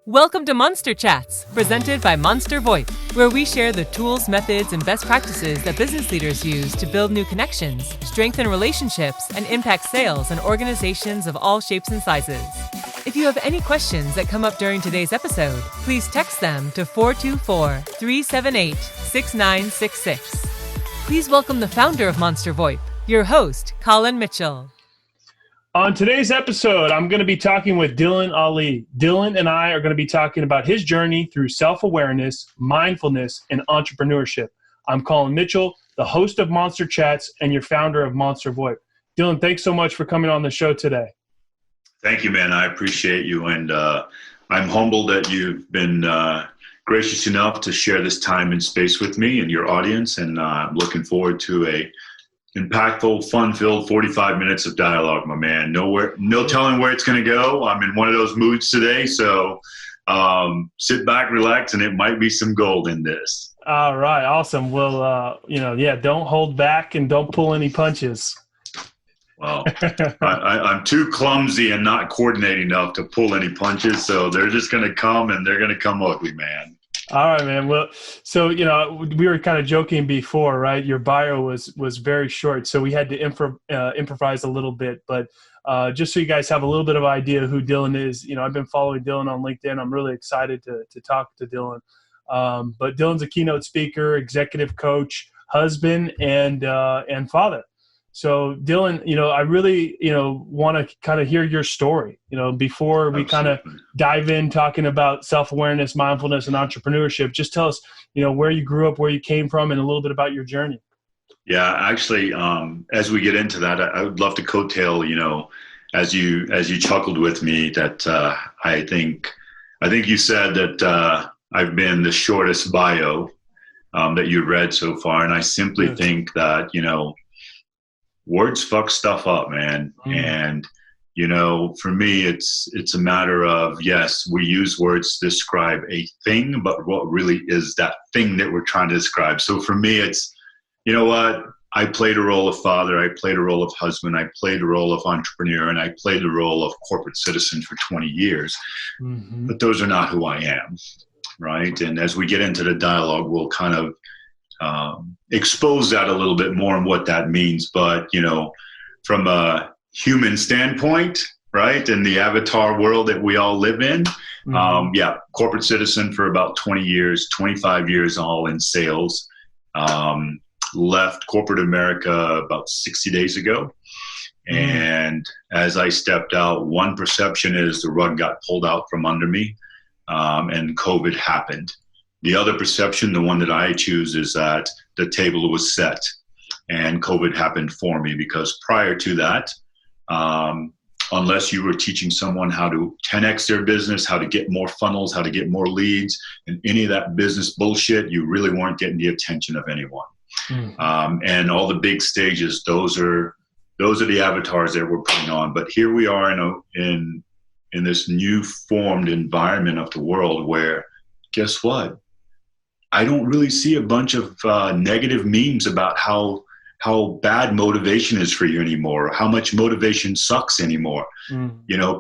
Welcome to Monster Chats, presented by Monster VoIP, where we share the tools, methods, and best practices that business leaders use to build new connections, strengthen relationships, and impact sales in organizations of all shapes and sizes. If you have any questions that come up during today's episode, please text them to 424-378-6966. Please welcome the founder of Monster VoIP, your host, Colin Mitchell. On today's episode, I'm going to be talking with Dyan Ali. Dyan and I are going to be talking about his journey through self-awareness, mindfulness, and entrepreneurship. I'm Colin Mitchell, the host of Monster Chats and your founder of Monster VoIP. Dyan, thanks so much for coming on the show today. Thank you, man. I appreciate you, and I'm humbled that you've been gracious enough to share this time and space with me and your audience, and I'm looking forward to a impactful, fun-filled 45 minutes of dialogue, my man. No telling where it's going to go. I'm in one of those moods today, so sit back, relax, and it might be some gold in this. All right, awesome. Well, don't hold back and don't pull any punches. Well, I'm too clumsy and not coordinated enough to pull any punches, so they're just going to come, and they're going to come ugly, man. All right, man. Well, so, we were kind of joking before, right? Your bio was very short, so we had to improvise a little bit. But just so you guys have a little bit of idea who Dyan is, I've been following Dyan on LinkedIn. I'm really excited to talk to Dyan. But Dyan's a keynote speaker, executive coach, husband, and father. So Dyan, I really, want to kind of hear your story, before we kind of dive in talking about self-awareness, mindfulness, and entrepreneurship. Just tell us, where you grew up, where you came from, and a little bit about your journey. Yeah, actually, as we get into that, I would love to coattail, as you chuckled with me that I think you said that I've been the shortest bio that you read so far. And I simply think that, words fuck stuff up, man. And, for me, it's a matter of, yes, we use words to describe a thing, but what really is that thing that we're trying to describe? So for me, it's, I played a role of father, I played a role of husband, I played a role of entrepreneur, and I played the role of corporate citizen for 20 years. Mm-hmm. But those are not who I am, right? And as we get into the dialogue, we'll kind of expose that a little bit more and what that means. But, from a human standpoint, right, in the avatar world that we all live in, corporate citizen for about 20 years, 25 years all in sales. Left corporate America about 60 days ago. And as I stepped out, one perception is the rug got pulled out from under me, and COVID happened. The other perception, the one that I choose, is that the table was set and COVID happened for me, because prior to that, unless you were teaching someone how to 10x their business, how to get more funnels, how to get more leads, and any of that business bullshit, you really weren't getting the attention of anyone. And all the big stages, those are the avatars that we're putting on. But here we are in this new formed environment of the world where, guess what? I don't really see a bunch of negative memes about how bad motivation is for you anymore, how much motivation sucks anymore.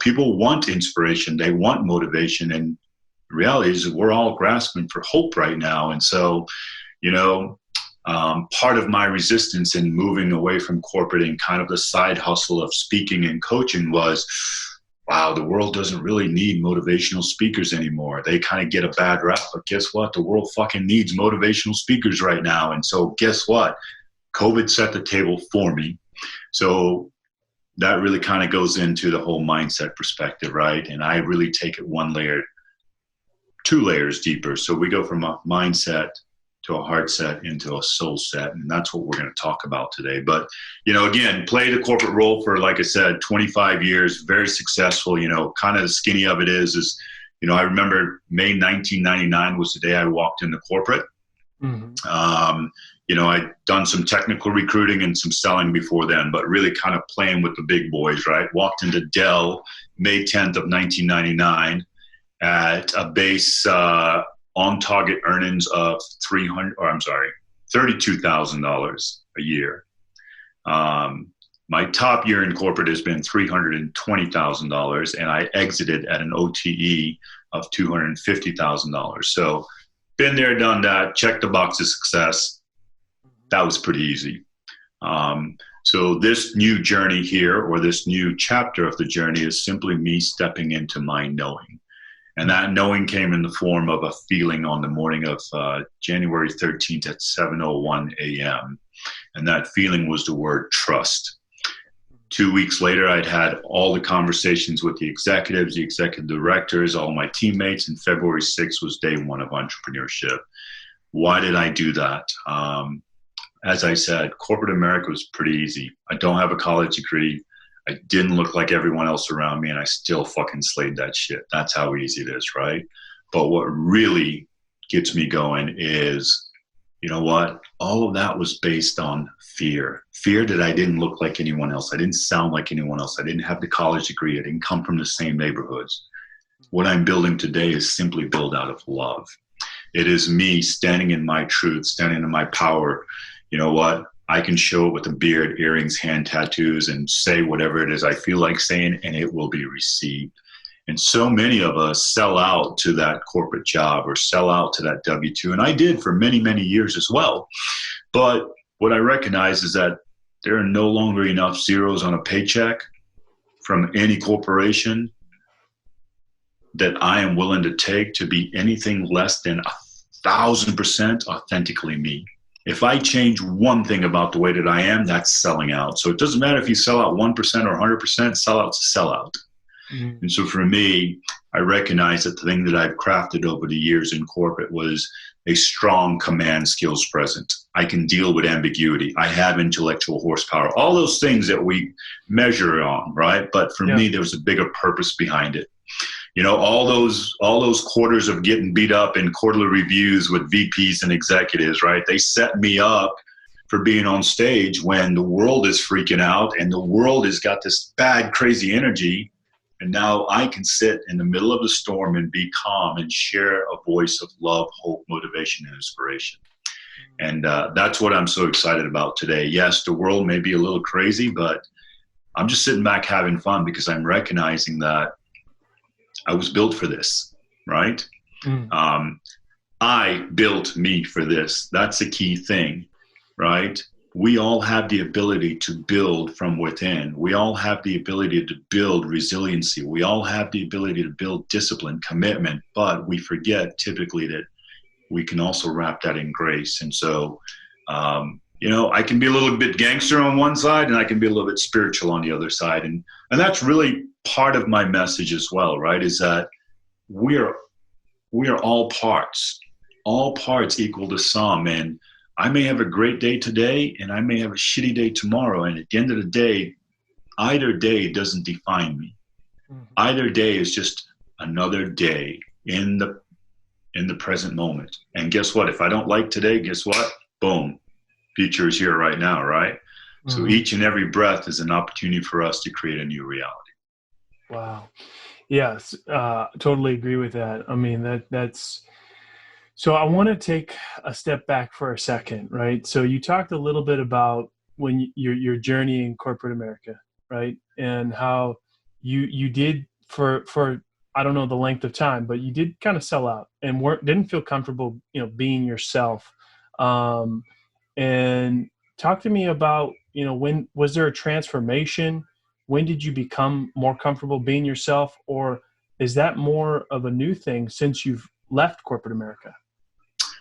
People want inspiration, they want motivation, and the reality is that we're all grasping for hope right now. And so, part of my resistance in moving away from corporate and kind of the side hustle of speaking and coaching was, wow, the world doesn't really need motivational speakers anymore. They kind of get a bad rap, but guess what? The world fucking needs motivational speakers right now. And so guess what? COVID set the table for me. So that really kind of goes into the whole mindset perspective, right? And I really take it 2 layers deeper. So we go from a mindset to a heart set into a soul set. And that's what we're going to talk about today. But, again, played a corporate role for, like I said, 25 years, very successful. Kind of the skinny of it is, I remember May 1999 was the day I walked into corporate. I'd done some technical recruiting and some selling before then, but really kind of playing with the big boys, right? Walked into Dell May 10th of 1999 at a base on target earnings of $32,000 a year. My top year in corporate has been $320,000, and I exited at an OTE of $250,000. So been there, done that, checked the box of success. That was pretty easy. So this new journey here, or this new chapter of the journey, is simply me stepping into my knowing. And that knowing came in the form of a feeling on the morning of January 13th at 7:01 a.m. And that feeling was the word trust. 2 weeks later, I'd had all the conversations with the executives, the executive directors, all my teammates, and February 6th was day one of entrepreneurship. Why did I do that? As I said, corporate America was pretty easy. I don't have a college degree. I didn't look like everyone else around me, and I still fucking slayed that shit. That's how easy it is, right? But what really gets me going is, you know what? All of that was based on fear. Fear that I didn't look like anyone else. I didn't sound like anyone else. I didn't have the college degree. I didn't come from the same neighborhoods. What I'm building today is simply built out of love. It is me standing in my truth, standing in my power. You know what? I can show it with a beard, earrings, hand tattoos, and say whatever it is I feel like saying, and it will be received. And so many of us sell out to that corporate job or sell out to that W-2. And I did for many, many years as well. But what I recognize is that there are no longer enough zeros on a paycheck from any corporation that I am willing to take to be anything less than 1,000% authentically me. If I change one thing about the way that I am, that's selling out. So it doesn't matter if you sell out 1% or 100%, sellout's a sellout. Mm-hmm. And so for me, I recognize that the thing that I've crafted over the years in corporate was a strong command skills present. I can deal with ambiguity. I have intellectual horsepower, all those things that we measure on, right? But for me, there was a bigger purpose behind it. You know, all those quarters of getting beat up in quarterly reviews with VPs and executives, right? They set me up for being on stage when the world is freaking out and the world has got this bad, crazy energy. And now I can sit in the middle of the storm and be calm and share a voice of love, hope, motivation, and inspiration. And that's what I'm so excited about today. Yes, the world may be a little crazy, but I'm just sitting back having fun because I'm recognizing that I was built for this, right? I built me for this. That's the key thing, right? We all have the ability to build from within. We all have the ability to build resiliency. We all have the ability to build discipline, commitment, but we forget typically that we can also wrap that in grace. And so, you know, I can be a little bit gangster on one side and I can be a little bit spiritual on the other side. And that's really part of my message as well, right? Is that we are all parts equal to sum. And I may have a great day today and I may have a shitty day tomorrow. And at the end of the day, either day doesn't define me. Mm-hmm. Either day is just another day in the present moment. And guess what? If I don't like today, guess what? Boom. Future is here right now, right? Mm-hmm. So each and every breath is an opportunity for us to create a new reality. Wow. Yes, totally agree with that. I mean, that's, so I want to take a step back for a second, right? So you talked a little bit about when your journey in corporate America, right? And how you did for I don't know the length of time, but you did kind of sell out and didn't feel comfortable, you know, being yourself. And talk to me about, you know, when was there a transformation? When did you become more comfortable being yourself? Or is that more of a new thing since you've left corporate America?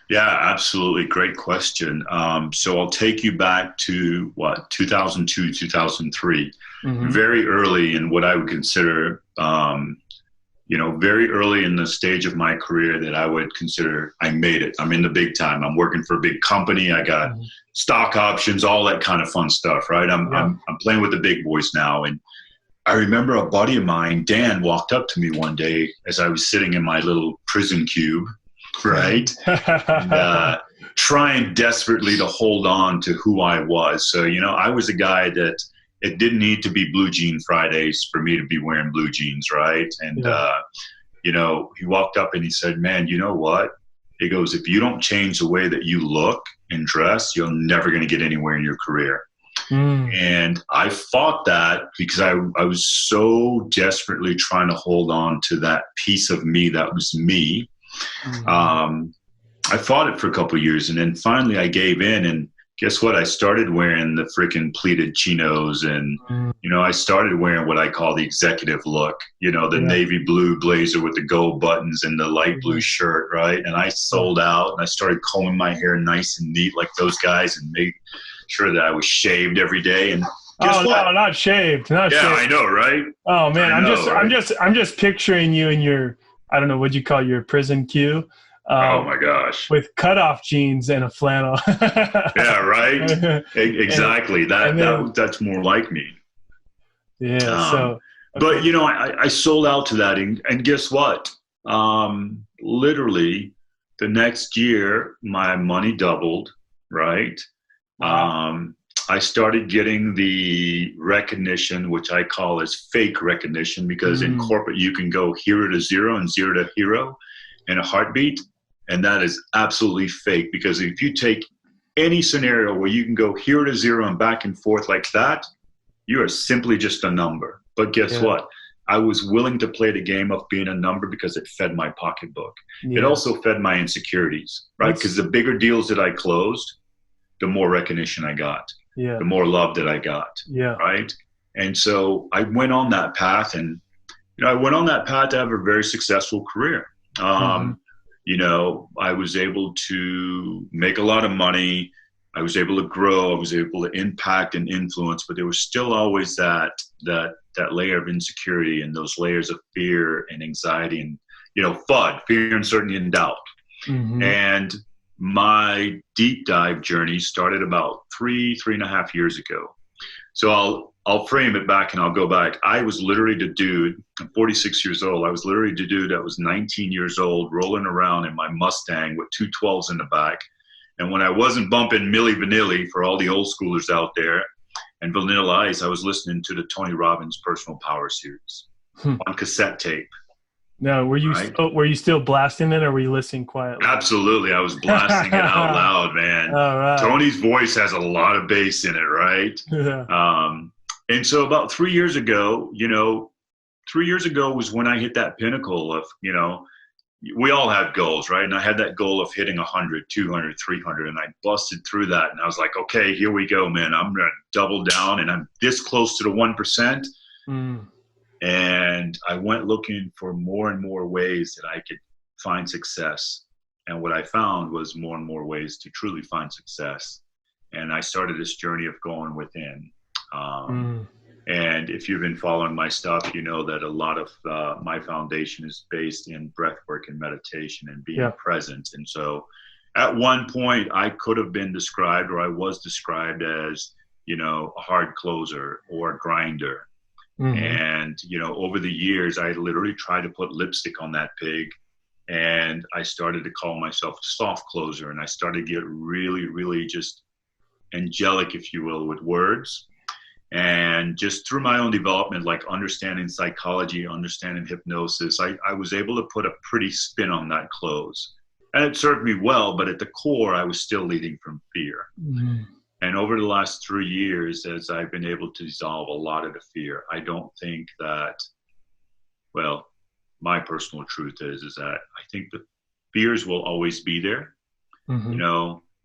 Yeah, absolutely. Great question. So I'll take you back to 2002, 2003, very early in what I would consider, very early in the stage of my career that I would consider I made it. I'm in the big time. I'm working for a big company. I got stock options, all that kind of fun stuff, right? I'm playing with the big boys now. And I remember a buddy of mine, Dyan, walked up to me one day as I was sitting in my little prison cube, right? And, trying desperately to hold on to who I was. So, you know, I was a guy that it didn't need to be blue jean Fridays for me to be wearing blue jeans, right? And, he walked up and he said, man, you know what? He goes, if you don't change the way that you look and dress, you're never going to get anywhere in your career. And I fought that because I was so desperately trying to hold on to that piece of me that was me. I fought it for a couple of years, and then finally I gave in, and guess what? I started wearing the freaking pleated chinos, and I started wearing what I call the executive look, the navy blue blazer with the gold buttons and the light blue shirt, right? And I sold out, and I started combing my hair nice and neat like those guys, and made sure that I was shaved every day. And guess what? No, not shaved. Not shaved. I know, right? Oh man, I'm just picturing you in your, I don't know, what'd you call your prison queue? Oh my gosh! With cutoff jeans and a flannel. Yeah, right. Exactly. That's more like me. Yeah. But I sold out to that, and guess what? Literally, the next year, my money doubled. Right. I started getting the recognition, which I call as fake recognition, because in corporate you can go 0 to 0 and 0 to hero in a heartbeat. And that is absolutely fake, because if you take any scenario where you can go 0 to 0 and back and forth like that, you are simply just a number. But guess what? I was willing to play the game of being a number because it fed my pocketbook. It also fed my insecurities, right? Because the bigger deals that I closed, the more recognition I got, the more love that I got, right? And so I went on that path, and I went on that path to have a very successful career. I was able to make a lot of money. I was able to grow. I was able to impact and influence, but there was still always that layer of insecurity and those layers of fear and anxiety and, FUD, fear, uncertainty, and doubt. And my deep dive journey started about 3.5 years ago. So I'll frame it back, and I'll go back. I was literally the dude, I'm 46 years old. I was literally the dude that was 19 years old, rolling around in my Mustang with 212s in the back. And when I wasn't bumping Milli Vanilli, for all the old schoolers out there, and Vanilla Ice, I was listening to the Tony Robbins Personal Power Series on cassette tape. Now, were you still blasting it, or were you listening quietly? Absolutely. I was blasting it out loud, man. All right. Tony's voice has a lot of bass in it, right? And so about 3 years ago, 3 years ago was when I hit that pinnacle of, we all have goals, right? And I had that goal of hitting 100, 200, 300, and I busted through that. And I was like, okay, here we go, man. I'm going to double down, and I'm this close to the 1%. And I went looking for more and more ways that I could find success. And what I found was more and more ways to truly find success. And I started this journey of going within. And if you've been following my stuff, you know that a lot of my foundation is based in breath work and meditation and being present. And so at one point I could have been described, or I was described as, a hard closer or a grinder. And, over the years, I literally tried to put lipstick on that pig, and I started to call myself a soft closer. And I started to get really, really just angelic, if you will, with words. And just through my own development, like understanding psychology, understanding hypnosis, I was able to put a pretty spin on that close. And it served me well, but at the core, I was still leading from fear. And over the last 3 years, as I've been able to dissolve a lot of the fear, I don't think that, my personal truth is that I think the fears will always be there.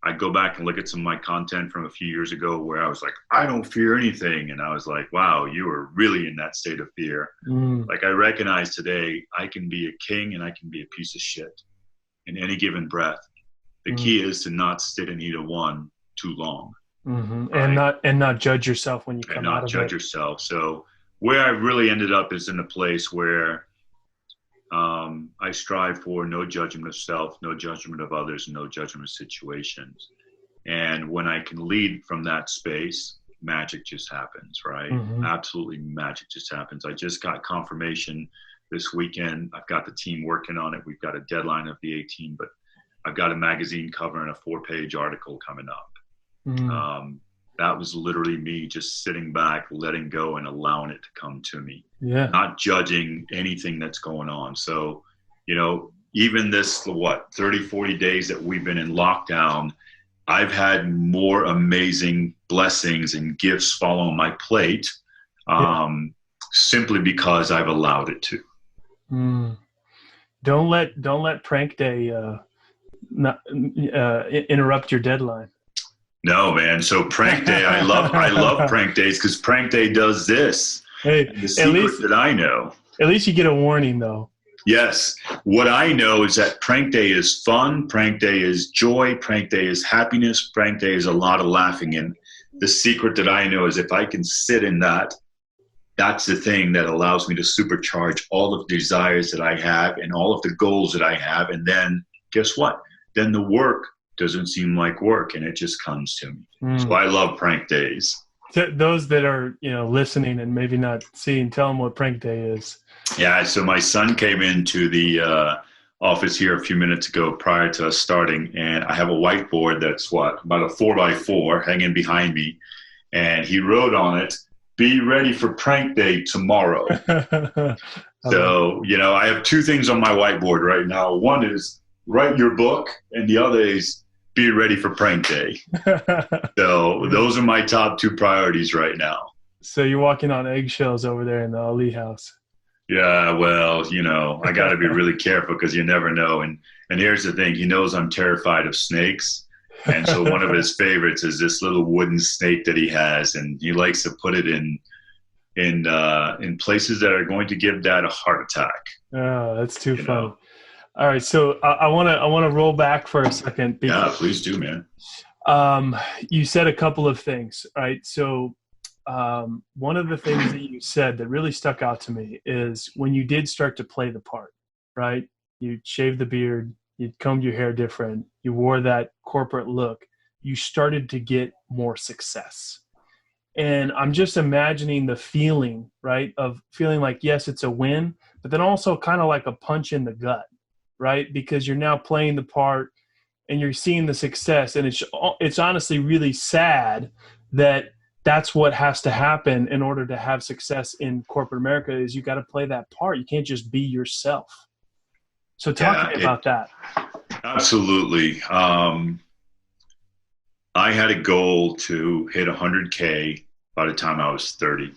I go back and look at some of my content from a few years ago where I was like, I don't fear anything. And I was like, wow, you were really in that state of fear. Like, I recognize today I can be a king and I can be a piece of shit in any given breath. The key is to not sit in either one too long. Right? And not judge yourself when you come out of it. And not judge yourself. So where I really ended up is in a place where I strive for no judgment of self, no judgment of others, and no judgment of situations. And when I can lead from that space, magic just happens, right? Absolutely, magic just happens. I just got confirmation this weekend. I've got the team working on it. We've got a deadline of the 18th, but I've got a magazine cover and a 4-page article coming up. That was literally me just sitting back, letting go, and allowing it to come to me. Not judging anything that's going on. So, even this, 30, 40 days that we've been in lockdown, I've had more amazing blessings and gifts fall on my plate simply because I've allowed it to. Mm. Don't let prank day interrupt your deadline. No, man. So prank day, I love prank days because prank day does this. Hey, And the secret that I know. At least you get a warning, though. Yes. What I know is that prank day is fun. Prank day is joy. Prank day is happiness. Prank day is a lot of laughing. And the secret that I know is if I can sit in that, that's the thing that allows me to supercharge all of the desires that I have and all of the goals that I have. And then guess what? Then the work doesn't seem like work and it just comes to me. So I love prank days. To those that are, listening and maybe not seeing, tell them what prank day is. Yeah. So my son came into the office here a few minutes ago prior to us starting, and I have a whiteboard that's about a 4x4 hanging behind me. And he wrote on it, "Be ready for prank day tomorrow." So, I have two things on my whiteboard right now. One is write your book, and the other is be ready for prank day. So those are my top two priorities right now. So you're walking on eggshells over there in the Ali house. Yeah, well, I got to be really careful because you never know. And here's the thing. He knows I'm terrified of snakes. And so one of his favorites is this little wooden snake that he has. And he likes to put it in places that are going to give Dad a heart attack. Oh, that's too funny. All right, so I want to roll back for a second. Yeah, please do, man. You said a couple of things, right? So one of the things that you said that really stuck out to me is when you did start to play the part, right? You shaved the beard, you combed your hair different, you wore that corporate look, you started to get more success. And I'm just imagining the feeling, right, of feeling like, yes, it's a win, but then also kind of like a punch in the gut. Right? Because you're now playing the part and you're seeing the success. And it's honestly really sad that that's what has to happen in order to have success in corporate America is you got to play that part. You can't just be yourself. So talk to me about that. Absolutely. I had a goal to hit 100K by the time I was 30.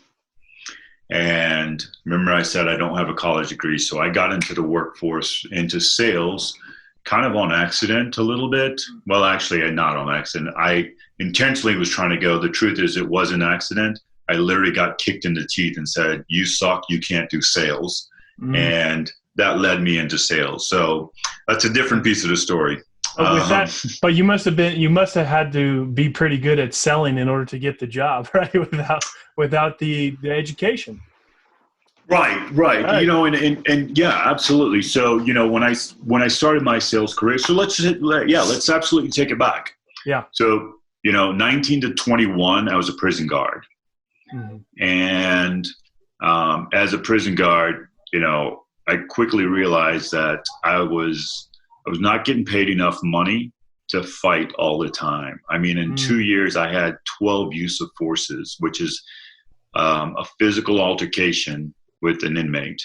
And remember I said I don't have a college degree, so I got into the workforce, into sales, kind of on accident a little bit. Well, actually, not on accident. I intentionally was trying to go. The truth is it was an accident. I literally got kicked in the teeth and said, "You suck, you can't do sales." And that led me into sales. So that's a different piece of the story. But you must have had to be pretty good at selling in order to get the job, right? Without the education. Right. And yeah, absolutely. So, when I started my sales career, so let's absolutely take it back. Yeah. So, 19 to 21, I was a prison guard. And as a prison guard, I quickly realized that I was not getting paid enough money to fight all the time. I mean, in 2 years, I had 12 use of forces, which is a physical altercation with an inmate.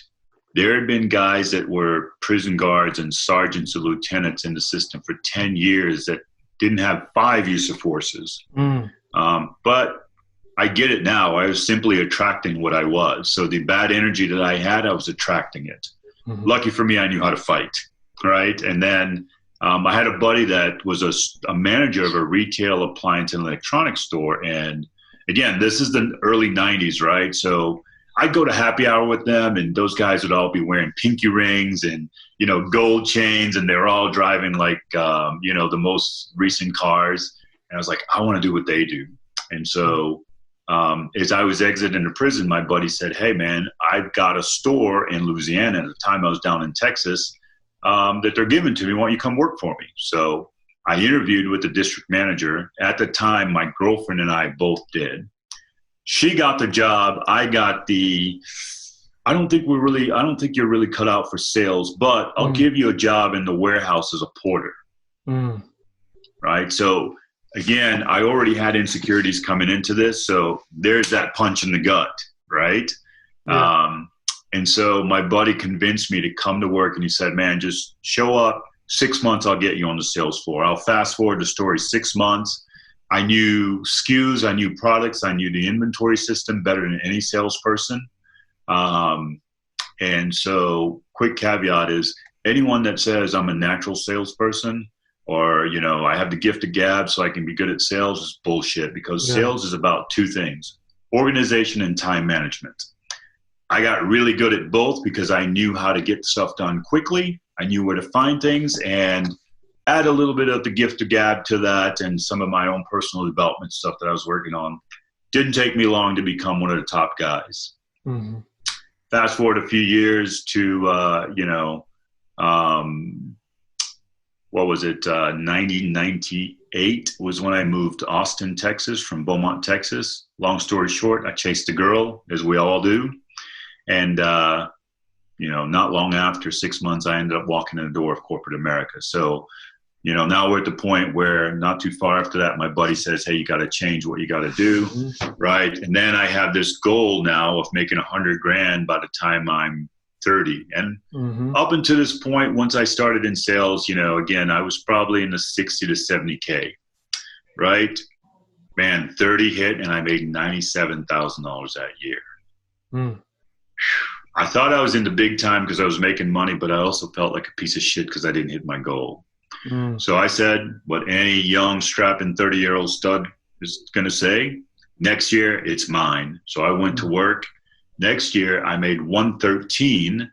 There had been guys that were prison guards and sergeants and lieutenants in the system for 10 years that didn't have 5 use of forces. But I get it now. I was simply attracting what I was. So the bad energy that I had, I was attracting it. Lucky for me, I knew how to fight. Right. And then I had a buddy that was a manager of a retail appliance and electronics store. And again, this is the early 90s. Right. So I'd go to happy hour with them and those guys would all be wearing pinky rings and, gold chains. And they're all driving like, the most recent cars. And I was like, I want to do what they do. And so as I was exiting the prison, my buddy said, "Hey, man, I've got a store in Louisiana." At the time I was down in Texas. That they're giving to me. Why don't you come work for me? So I interviewed with the district manager. At the time, my girlfriend and I both did. She got the job. I got I don't think you're really cut out for sales, but I'll give you a job in the warehouse as a porter. Right. So again, I already had insecurities coming into this. So there's that punch in the gut. Right. Yeah. And so my buddy convinced me to come to work and he said, "Man, just show up, 6 months, I'll get you on the sales floor. I'll fast forward the story 6 months. I knew SKUs, I knew products, I knew the inventory system better than any salesperson. And so quick caveat is anyone that says I'm a natural salesperson or, you know, I have the gift of gab so I can be good at sales is bullshit, because sales is about two things: organization and time management. I got really good at both because I knew how to get stuff done quickly. I knew where to find things, and add a little bit of the gift of gab to that and some of my own personal development stuff that I was working on. Didn't take me long to become one of the top guys. Mm-hmm. Fast forward a few years to, 1998 was when I moved to Austin, Texas from Beaumont, Texas. Long story short, I chased a girl, as we all do. And, not long after, 6 months, I ended up walking in the door of corporate America. So, now we're at the point where not too far after that, my buddy says, hey, you got to change what you got to do. Mm-hmm. Right. And then I have this goal now of making $100,000 by the time I'm 30. And up until this point, once I started in sales, again, I was probably in the 60 to 70K, right? Man, 30 hit and I made $97,000 that year. Mm. I thought I was in the big time because I was making money, but I also felt like a piece of shit because I didn't hit my goal. Mm. So I said what any young strapping 30-year-old stud is going to say: next year, it's mine. So I went to work. Next year, I made 113,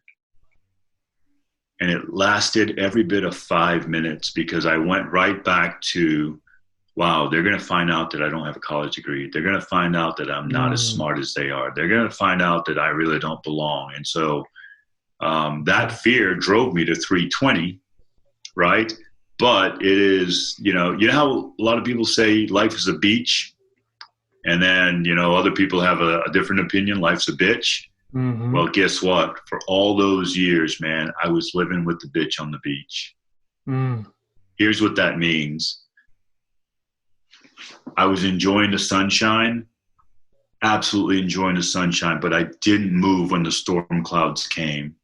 and it lasted every bit of 5 minutes because I went right back to, wow, they're going to find out that I don't have a college degree. They're going to find out that I'm not as smart as they are. They're going to find out that I really don't belong. And so that fear drove me to 320, right? But it is, you know how a lot of people say life is a beach? And then, other people have a different opinion. Life's a bitch. Mm-hmm. Well, guess what? For all those years, man, I was living with the bitch on the beach. Mm. Here's what that means. I was enjoying the sunshine, absolutely enjoying the sunshine, but I didn't move when the storm clouds came.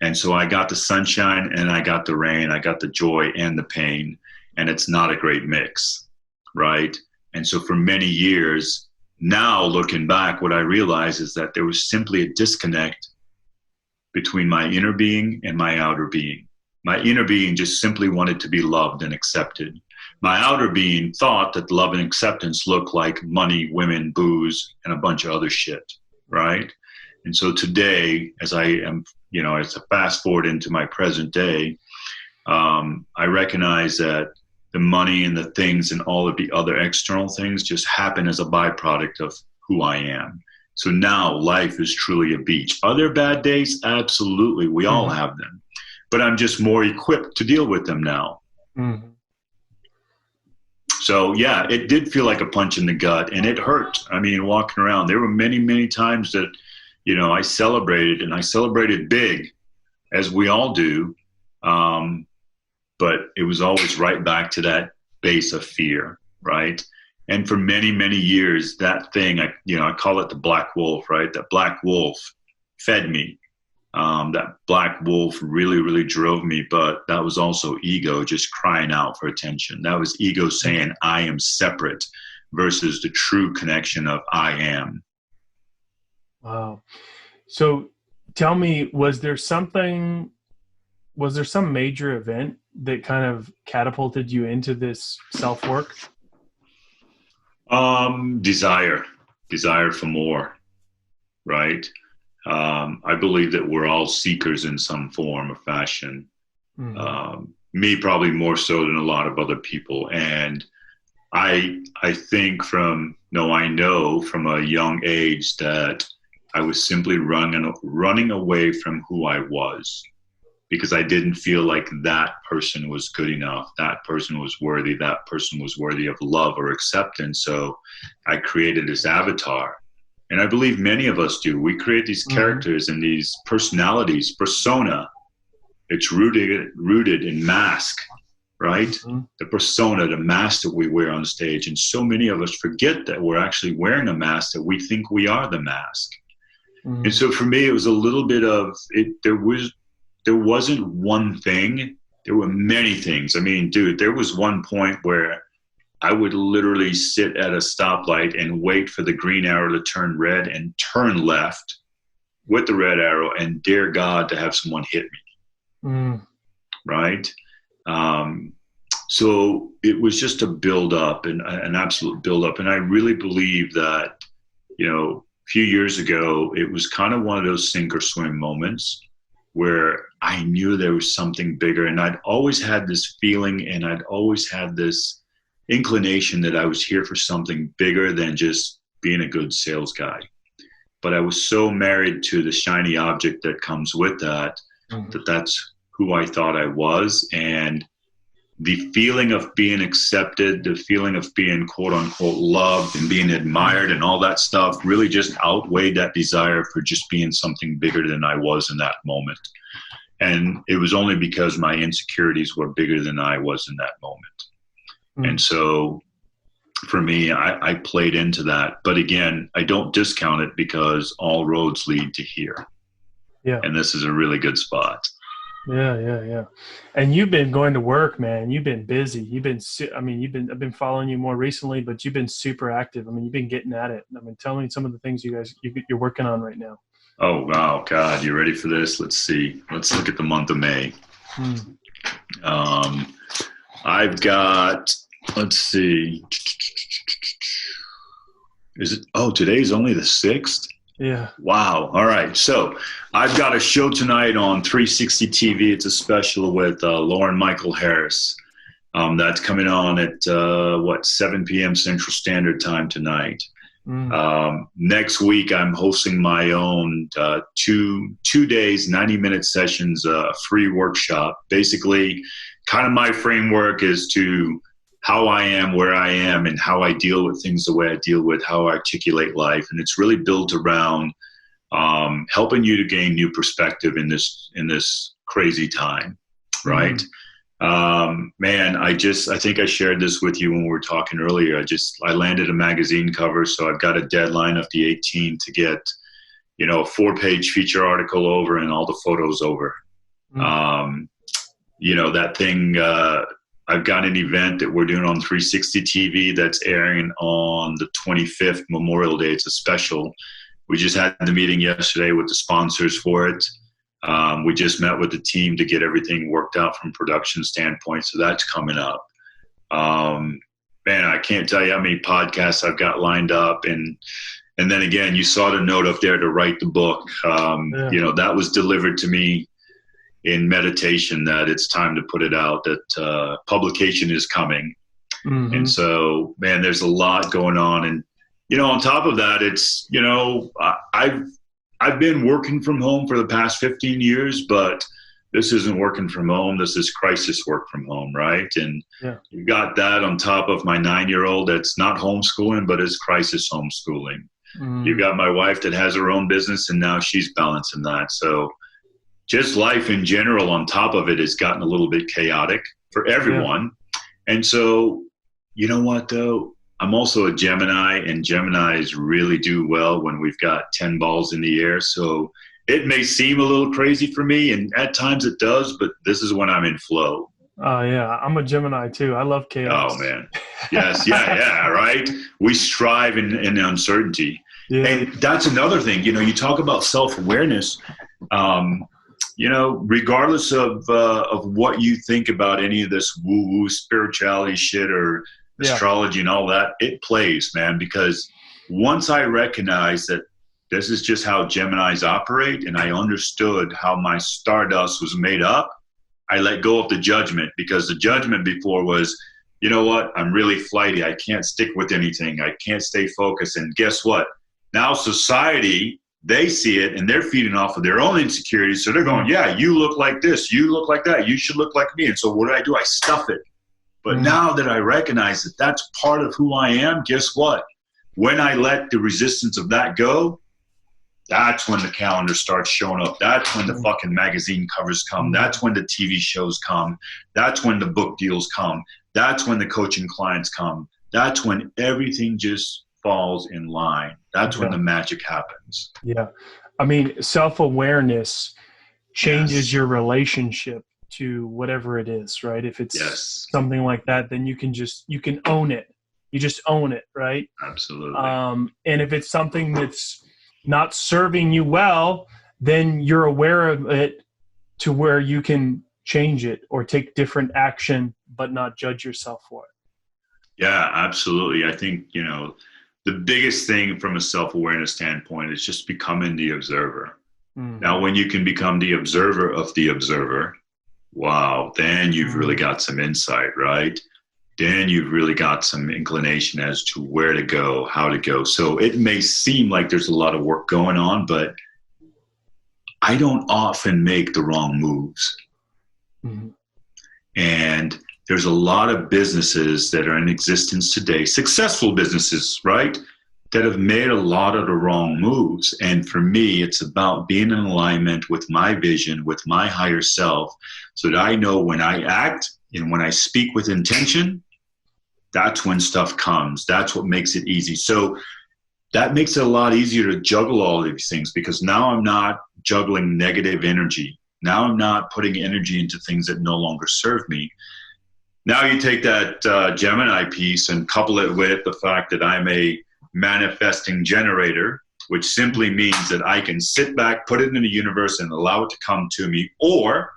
And so I got the sunshine and I got the rain. I got the joy and the pain. And it's not a great mix, right? And so for many years, now looking back, what I realized is that there was simply a disconnect between my inner being and my outer being. My inner being just simply wanted to be loved and accepted. My outer being thought that love and acceptance looked like money, women, booze, and a bunch of other shit, right? And so today, as I am, as I fast forward into my present day, I recognize that the money and the things and all of the other external things just happen as a byproduct of who I am. So now life is truly a beach. Are there bad days? Absolutely. We all have them. But I'm just more equipped to deal with them now. Mm-hmm. So, yeah, it did feel like a punch in the gut, and it hurt. I mean, walking around, there were many, many times that, I celebrated, and I celebrated big, as we all do. But it was always right back to that base of fear, right? And for many, many years, that thing, I call it the black wolf, right? That black wolf fed me. That black wolf really, really drove me, but that was also ego just crying out for attention. That was ego saying, I am separate, versus the true connection of I am. Wow. So tell me, was there some major event that kind of catapulted you into this self-work? Desire for more, right? I believe that we're all seekers in some form or fashion. Mm-hmm. Me probably more so than a lot of other people. And I think I know from a young age that I was simply running away from who I was, because I didn't feel like that person was good enough. That person was worthy. That person was worthy of love or acceptance. So I created this avatar. And I believe many of us do. We create these characters and these personalities, persona. It's rooted in mask, right? Mm-hmm. The persona, the mask that we wear on stage. And so many of us forget that we're actually wearing a mask, that we think we are the mask. Mm-hmm. And so for me, it was a little bit of it. There wasn't one thing there were many things. I mean, dude, there was one point where I would literally sit at a stoplight and wait for the green arrow to turn red and turn left with the red arrow and dare God to have someone hit me. Right? So it was just a build up, and an absolute build up. And I really believe that, you know, a few years ago, it was kind of one of those sink or swim moments where I knew there was something bigger. And I'd always had this feeling, and I'd always had this inclination that I was here for something bigger than just being a good sales guy. But I was so married to the shiny object that comes with that, that's who I thought I was. And the feeling of being accepted, the feeling of being quote unquote loved and being admired and all that stuff really just outweighed that desire for just being something bigger than I was in that moment. And it was only because my insecurities were bigger than I was in that moment. And so for me, I played into that. But again, I don't discount it because all roads lead to here. Yeah. And this is a really good spot. Yeah. And you've been going to work, man. You've been busy. I've been following you more recently, but you've been super active. I mean, you've been getting at it. I mean, tell me some of the things you're working on right now. Oh, wow. God, you ready for this? Let's see. Let's look at the month of May. I've got, let's see. Today's only the 6th? Yeah. Wow. All right. So I've got a show tonight on 360 TV. It's a special with Lauren Michael Harris. That's coming on at 7 p.m. Central Standard Time tonight. Next week, I'm hosting my own 2 days, 90-minute sessions, free workshop. Basically, kind of my framework is to how I am, where I am, and how I deal with things the way I deal with, how I articulate life. And it's really built around helping you to gain new perspective in this crazy time, right? Man, I think I shared this with you when we were talking earlier. I landed a magazine cover, so I've got a deadline of the 18th to get, a 4-page feature article over and all the photos over. That thing, I've got an event that we're doing on 360 TV that's airing on the 25th, Memorial Day. It's a special. We just had the meeting yesterday with the sponsors for it. We just met with the team to get everything worked out from production standpoint. So that's coming up. Man, I can't tell you how many podcasts I've got lined up. And then again, you saw the note up there to write the book. That was delivered to me in meditation that it's time to put it out, that publication is coming. And so, man, there's a lot going on. And, on top of that, it's, I've been working from home for the past 15 years, but this isn't working from home. This is crisis work from home, right? And you got that on top of my 9-year-old that's not homeschooling, but is crisis homeschooling. You got my wife that has her own business, and now she's balancing that. So just life in general on top of it has gotten a little bit chaotic for everyone. And so, you know what, though? I'm also a Gemini, and Geminis really do well when we've got 10 balls in the air. So it may seem a little crazy for me, and at times it does, but this is when I'm in flow. Oh, yeah. I'm a Gemini, too. I love chaos. Oh, man. Yes. Yeah, right? We strive in uncertainty. Yeah. And that's another thing. You talk about self-awareness. Regardless of what you think about any of this woo-woo spirituality shit or astrology and all that, it plays, man, because once I recognized that this is just how Geminis operate, and I understood how my stardust was made up, I let go of the judgment, because the judgment before was, you know what, I'm really flighty. I can't stick with anything. I can't stay focused. And guess what? Now society, they see it and they're feeding off of their own insecurities. So they're going, yeah, you look like this. You look like that. You should look like me. And so what do? I stuff it. But now that I recognize that that's part of who I am, guess what? When I let the resistance of that go, that's when the calendar starts showing up. That's when the fucking magazine covers come. That's when the TV shows come. That's when the book deals come. That's when the coaching clients come. That's when everything just falls in line. That's when the magic happens. Yeah. I mean, self-awareness changes your relationship to whatever it is, right? If it's Yes. something like that, then you can own it. You just own it, right? Absolutely. And if it's something that's not serving you well, then you're aware of it to where you can change it or take different action, but not judge yourself for it. Yeah, absolutely. I think, the biggest thing from a self-awareness standpoint is just becoming the observer. Mm-hmm. Now, when you can become the observer of the observer, wow, then you've really got some insight, right? Then you've really got some inclination as to where to go, how to go. So it may seem like there's a lot of work going on, but I don't often make the wrong moves. Mm-hmm. And there's a lot of businesses that are in existence today, successful businesses, right, that have made a lot of the wrong moves. And for me, it's about being in alignment with my vision, with my higher self, so that I know when I act and when I speak with intention, that's when stuff comes. That's what makes it easy. So that makes it a lot easier to juggle all of these things, because now I'm not juggling negative energy. Now I'm not putting energy into things that no longer serve me. Now you take that Gemini piece and couple it with the fact that I'm a manifesting generator, which simply means that I can sit back, put it in the universe and allow it to come to me, or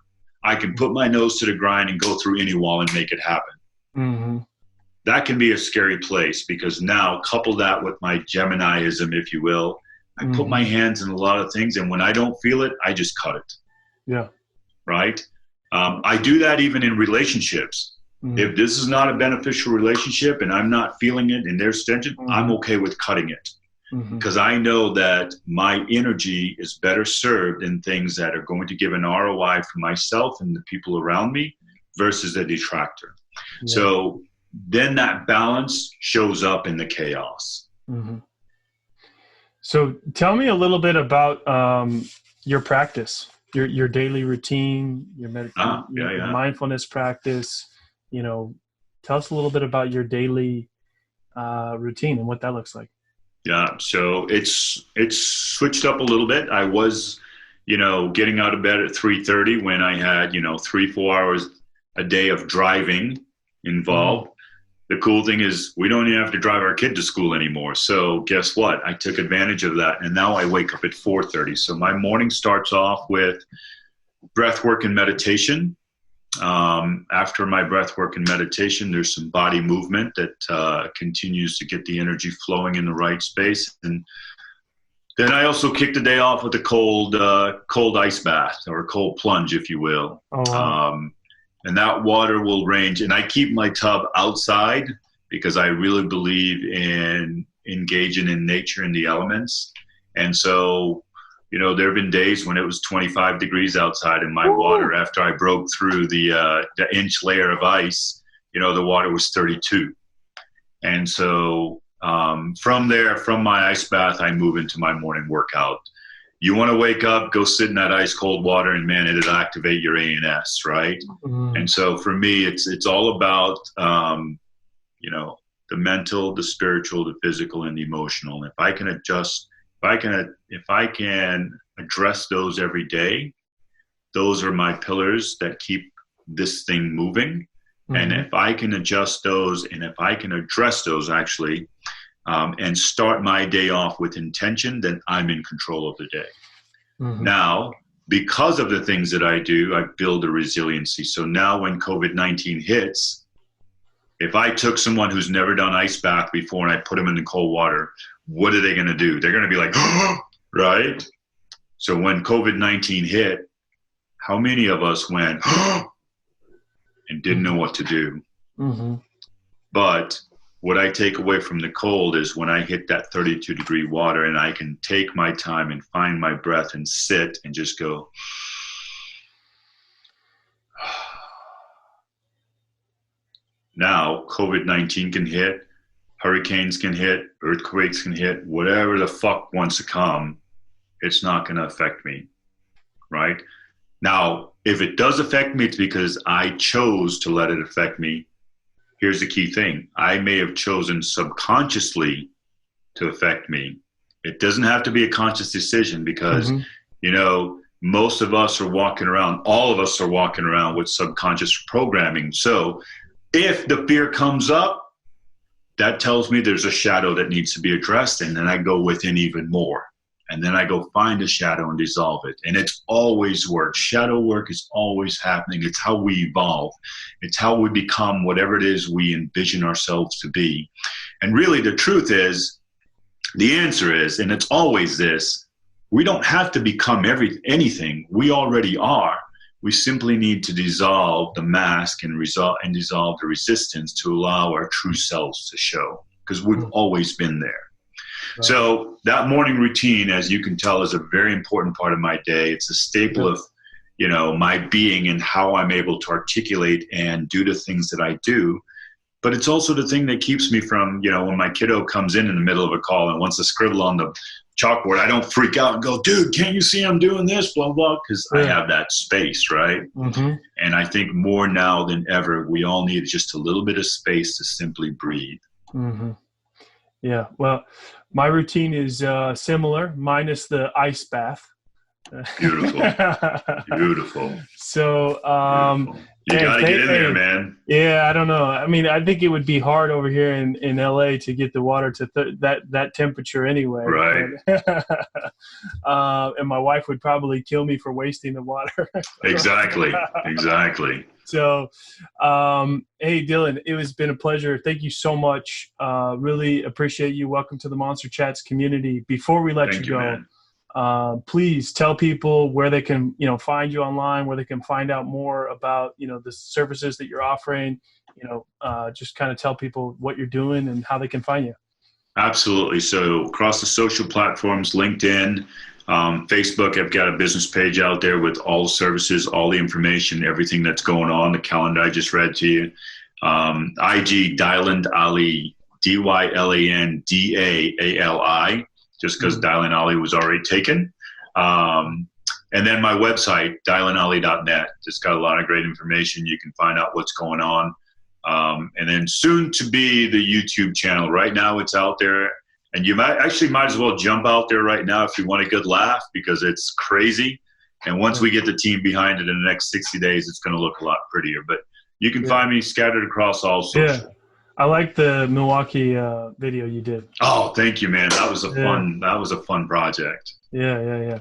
I can put my nose to the grind and go through any wall and make it happen. Mm-hmm. That can be a scary place, because now couple that with my Geminiism, if you will, I put my hands in a lot of things, and when I don't feel it, I just cut it. Yeah. Right? I do that even in relationships. Mm-hmm. If this is not a beneficial relationship and I'm not feeling it and there's tension, I'm okay with cutting it. Because I know that my energy is better served in things that are going to give an ROI for myself and the people around me versus a detractor. Yeah. So then that balance shows up in the chaos. Mm-hmm. So tell me a little bit about your practice, your daily routine, your meditation, your mindfulness practice. Tell us a little bit about your daily routine and what that looks like. Yeah, so it's switched up a little bit. I was, getting out of bed at 3:30 when I had, 3-4 hours a day of driving involved. The cool thing is we don't even have to drive our kid to school anymore. So guess what? I took advantage of that, and now I wake up at 4:30. So my morning starts off with breath work and meditation. After my breath work and meditation, there's some body movement that continues to get the energy flowing in the right space. And then I also kick the day off with a cold ice bath, or a cold plunge, if you will. Oh, wow. And that water will range. And I keep my tub outside because I really believe in engaging in nature and the elements. And so, there have been days when it was 25 degrees outside in my water. After I broke through the inch layer of ice, the water was 32. And so from there, from my ice bath, I move into my morning workout. You want to wake up, go sit in that ice cold water, and man, it'll activate your ANS, right? And so for me, it's all about, the mental, the spiritual, the physical, and the emotional. If I can adjust, if I can address those every day, those are my pillars that keep this thing moving. And if I can adjust those, and if I can address those actually, and start my day off with intention, then I'm in control of the day. Now, because of the things that I do, I build a resiliency. So now when COVID-19 hits, if I took someone who's never done ice bath before and I put them in the cold water, what are they going to do? They're going to be like, right? So when COVID-19 hit, how many of us went and didn't know what to do? But what I take away from the cold is when I hit that 32-degree water and I can take my time and find my breath and sit and just go, now COVID-19 can hit, hurricanes can hit, earthquakes can hit, whatever the fuck wants to come, it's not going to affect me, right? Now, if it does affect me, it's because I chose to let it affect me. Here's the key thing. I may have chosen subconsciously to affect me. It doesn't have to be a conscious decision because, most of us are walking around, all of us are walking around with subconscious programming. So if the fear comes up, that tells me there's a shadow that needs to be addressed. And then I go within even more. And then I go find the shadow and dissolve it. And it's always work. Shadow work is always happening. It's how we evolve. It's how we become whatever it is we envision ourselves to be. And really the truth is, the answer is, and it's always this, we don't have to become anything. We already are. We simply need to dissolve the mask and dissolve the resistance to allow our true selves to show, because we've always been there. Right. So that morning routine, as you can tell, is a very important part of my day. It's a staple of, my being and how I'm able to articulate and do the things that I do. But it's also the thing that keeps me from, when my kiddo comes in the middle of a call and wants to scribble on the chalkboard, I don't freak out and go, dude, can't you see I'm doing this, blah, blah, because I have that space, right? Mm-hmm. And I think more now than ever, we all need just a little bit of space to simply breathe. Mm-hmm. Yeah, well, my routine is similar, minus the ice bath. Beautiful. Beautiful. So, beautiful. You got to get in there, man. Yeah, I don't know. I mean, I think it would be hard over here in LA to get the water to that temperature anyway. Right. And my wife would probably kill me for wasting the water. Exactly. So, hey, Dylan, it has been a pleasure. Thank you so much. Really appreciate you. Welcome to the Monster Chats community. Before we let you go, man, please tell people where they can, find you online, where they can find out more about, the services that you're offering, just kind of tell people what you're doing and how they can find you. Absolutely. So across the social platforms, LinkedIn, Facebook, I've got a business page out there with all the services, all the information, everything that's going on, the calendar I just read to you. IG, Dyan Ali, DYLANDAALI. Just because Dyan Ali was already taken. And then my website, dyanali.net. Just got a lot of great information. You can find out what's going on. And then soon to be the YouTube channel. Right now it's out there. And you might as well jump out there right now if you want a good laugh, because it's crazy. And once we get the team behind it in the next 60 days, it's going to look a lot prettier. But you can find me scattered across all social. Yeah. I like the Milwaukee video you did. Oh, thank you, man. That was a fun project. Yeah.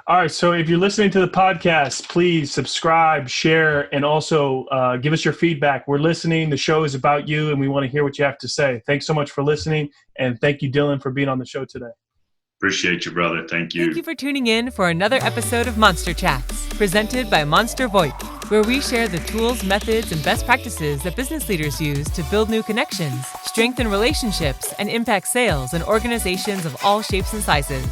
All right. So if you're listening to the podcast, please subscribe, share, and also give us your feedback. We're listening. The show is about you, and we want to hear what you have to say. Thanks so much for listening. And thank you, Dylan, for being on the show today. Appreciate you, brother. Thank you. Thank you for tuning in for another episode of Monster Chats, presented by Monster VoIP, where we share the tools, methods, and best practices that business leaders use to build new connections, strengthen relationships, and impact sales in organizations of all shapes and sizes.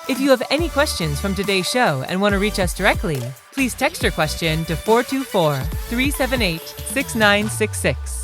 If you have any questions from today's show and want to reach us directly, please text your question to 424-378-6966.